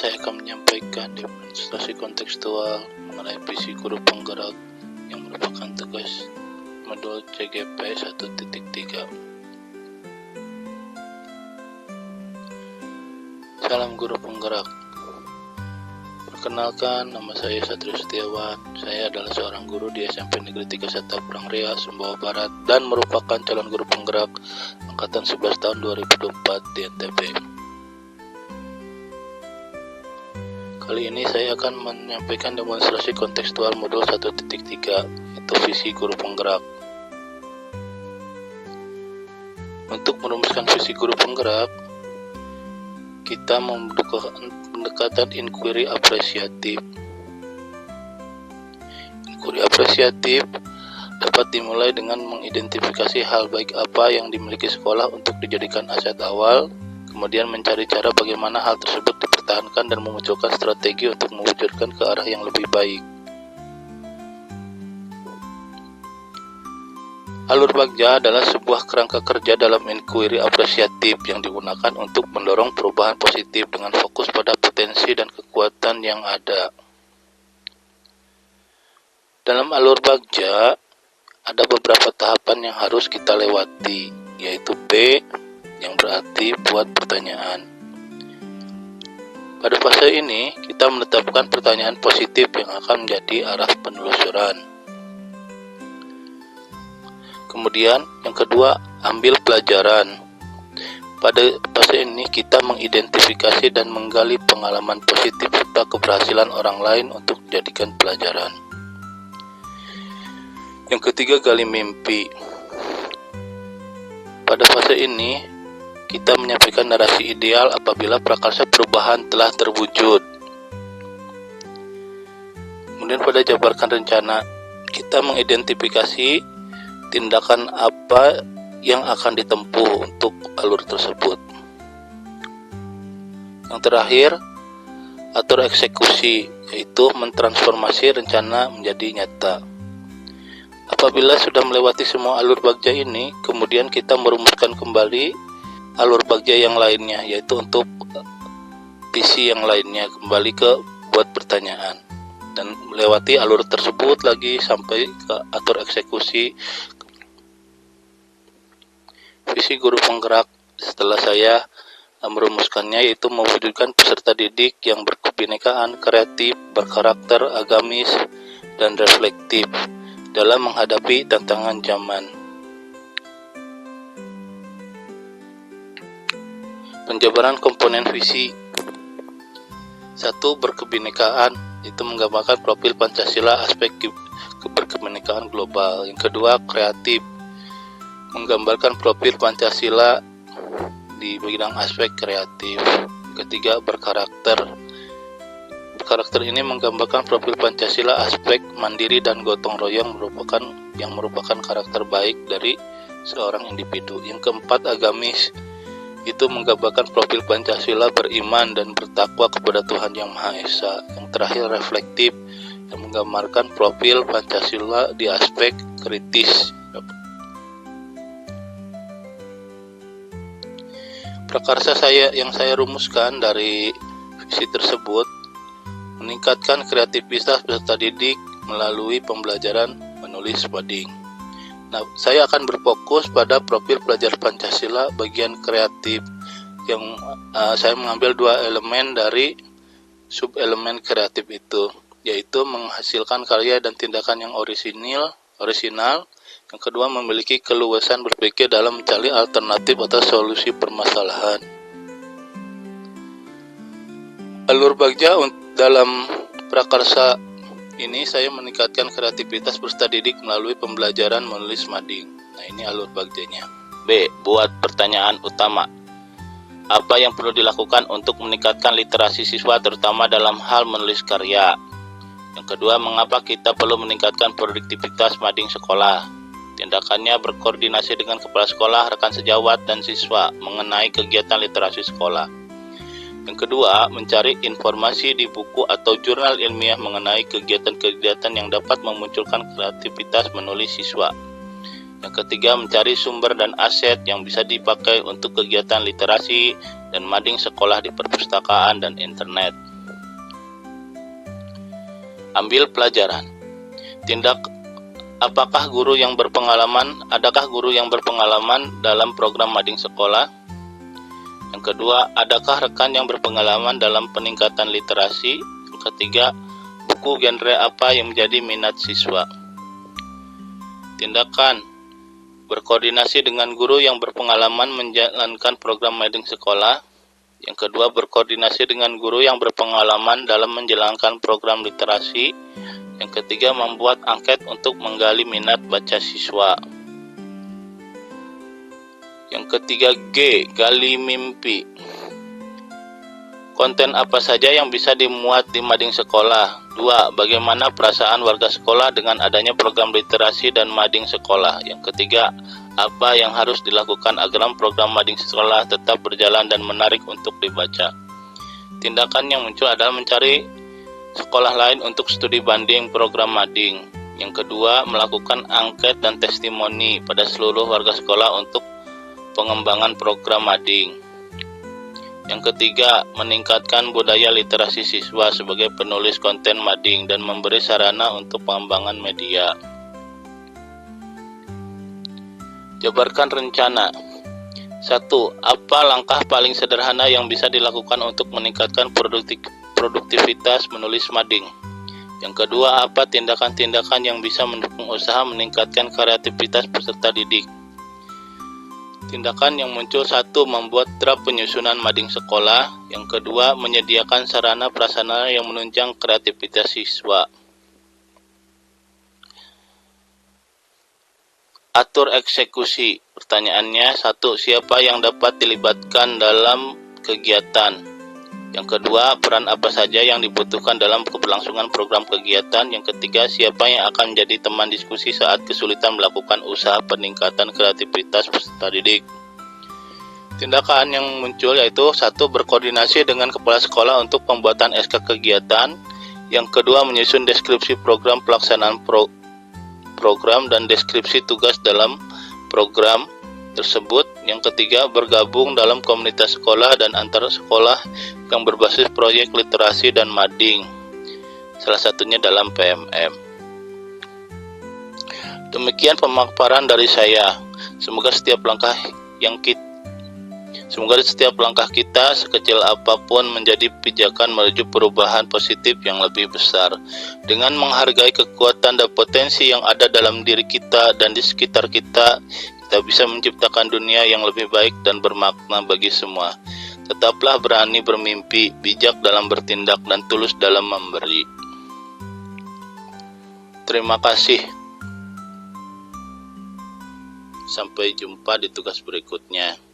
saya akan menyampaikan demonstrasi kontekstual mengenai visi guru penggerak yang merupakan tugas modul CGP 1.3. Salam guru penggerak. Perkenalkan, nama saya Satrio Setiawan. Saya adalah seorang guru di SMP Negeri 3 Satapurang Ria, Sumbawa Barat, dan merupakan calon guru penggerak angkatan 11 tahun 2024 di NTB. Kali ini saya akan menyampaikan demonstrasi kontekstual modul 1.3, yaitu visi guru penggerak. Untuk merumuskan visi guru penggerak, kita membutuhkan pendekatan inquiry apresiatif. Inquiry apresiatif dapat dimulai dengan mengidentifikasi hal baik apa yang dimiliki sekolah untuk dijadikan aset awal, kemudian mencari cara bagaimana hal tersebut dipertahankan dan memunculkan strategi untuk mewujudkan ke arah yang lebih baik. Alur bagja adalah sebuah kerangka kerja dalam inquiry apresiatif yang digunakan untuk mendorong perubahan positif dengan fokus pada potensi dan kekuatan yang ada. Dalam alur bagja, ada beberapa tahapan yang harus kita lewati, yaitu B, yang berarti buat pertanyaan. Pada fase ini, kita menetapkan pertanyaan positif yang akan menjadi arah penelusuran. Kemudian yang kedua, ambil pelajaran. Pada fase ini kita mengidentifikasi dan menggali pengalaman positif serta keberhasilan orang lain untuk dijadikan pelajaran. Yang ketiga, gali mimpi. Pada fase ini kita menyampaikan narasi ideal apabila prakarsa perubahan telah terwujud. Kemudian pada jabarkan rencana, kita mengidentifikasi tindakan apa yang akan ditempuh untuk alur tersebut. Yang terakhir, atur eksekusi, yaitu mentransformasi rencana menjadi nyata. Apabila sudah melewati semua alur bagja ini, kemudian kita merumuskan kembali alur bagja yang lainnya, yaitu untuk visi yang lainnya, kembali ke buat pertanyaan, dan melewati alur tersebut lagi sampai ke atur eksekusi. Visi guru penggerak setelah saya merumuskannya yaitu mewujudkan peserta didik yang berkebinekaan, kreatif, berkarakter, agamis, dan reflektif dalam menghadapi tantangan zaman. Penjabaran komponen visi. 1. Berkebinekaan, itu menggambarkan profil Pancasila aspek keberkebinekaan global. Yang kedua, kreatif, menggambarkan profil Pancasila di bidang aspek kreatif. Ketiga, berkarakter. Karakter ini menggambarkan profil Pancasila aspek mandiri dan gotong royong merupakan karakter baik dari seorang individu. Yang keempat, agamis, itu menggambarkan profil Pancasila beriman dan bertakwa kepada Tuhan Yang Maha Esa. Yang terakhir, reflektif, yang menggambarkan profil Pancasila di aspek kritis. Prakarsa yang saya rumuskan dari visi tersebut meningkatkan kreativitas peserta didik melalui pembelajaran menulis mading. Nah, saya akan berfokus pada profil pelajar Pancasila bagian kreatif yang saya mengambil 2 elemen dari sub-elemen kreatif itu, yaitu menghasilkan karya dan tindakan yang orisinal. Yang kedua, memiliki keluasan berpikir dalam mencari alternatif atau solusi permasalahan. Alur bagja dalam prakarsa ini saya meningkatkan kreativitas peserta didik melalui pembelajaran menulis mading. Nah, ini alur bagjanya. B. Buat pertanyaan utama. Apa yang perlu dilakukan untuk meningkatkan literasi siswa terutama dalam hal menulis karya? Yang kedua, mengapa kita perlu meningkatkan produktivitas mading sekolah? Tindakannya berkoordinasi dengan kepala sekolah, rekan sejawat, dan siswa mengenai kegiatan literasi sekolah. Yang kedua, mencari informasi di buku atau jurnal ilmiah mengenai kegiatan-kegiatan yang dapat memunculkan kreativitas menulis siswa. Yang ketiga, mencari sumber dan aset yang bisa dipakai untuk kegiatan literasi dan mading sekolah di perpustakaan dan internet. Ambil pelajaran. Adakah guru yang berpengalaman dalam program mading sekolah? Yang kedua, adakah rekan yang berpengalaman dalam peningkatan literasi? Yang ketiga, buku genre apa yang menjadi minat siswa? Tindakan. Berkoordinasi dengan guru yang berpengalaman menjalankan program mading sekolah. Yang kedua, berkoordinasi dengan guru yang berpengalaman dalam menjalankan program literasi. Yang ketiga, membuat angket untuk menggali minat baca siswa. Yang ketiga, G. Gali mimpi. Konten apa saja yang bisa dimuat di mading sekolah? 2. Bagaimana perasaan warga sekolah dengan adanya program literasi dan mading sekolah? Yang ketiga, apa yang harus dilakukan agar program mading sekolah tetap berjalan dan menarik untuk dibaca? Tindakan yang muncul adalah mencari sekolah lain untuk studi banding program mading. Yang kedua, melakukan angket dan testimoni pada seluruh warga sekolah untuk pengembangan program mading. Yang ketiga, meningkatkan budaya literasi siswa sebagai penulis konten mading dan memberi sarana untuk pengembangan media. Jabarkan rencana. 1. Apa langkah paling sederhana yang bisa dilakukan untuk meningkatkan produktivitas menulis mading? Yang kedua, apa tindakan-tindakan yang bisa mendukung usaha meningkatkan kreativitas peserta didik? Tindakan yang muncul: 1. Membuat draft penyusunan mading sekolah. Yang kedua, menyediakan sarana prasarana yang menunjang kreativitas siswa. Atur eksekusi. Pertanyaannya: 1. Siapa yang dapat dilibatkan dalam kegiatan? Yang kedua, peran apa saja yang dibutuhkan dalam keberlangsungan program kegiatan? Yang ketiga, siapa yang akan menjadi teman diskusi saat kesulitan melakukan usaha peningkatan kreativitas peserta didik? Tindakan yang muncul yaitu: 1. Berkoordinasi dengan kepala sekolah untuk pembuatan SK kegiatan. Yang kedua, menyusun deskripsi program pelaksanaan program dan deskripsi tugas dalam program tersebut. Yang ketiga, bergabung dalam komunitas sekolah dan antar sekolah yang berbasis proyek literasi dan mading, salah satunya dalam PMM. Demikian pemaparan dari saya. Semoga setiap langkah kita sekecil apapun menjadi pijakan menuju perubahan positif yang lebih besar. Dengan menghargai kekuatan dan potensi yang ada dalam diri kita dan di sekitar kita, kita bisa menciptakan dunia yang lebih baik dan bermakna bagi semua. Tetaplah berani bermimpi, bijak dalam bertindak, dan tulus dalam memberi. Terima kasih. Sampai jumpa di tugas berikutnya.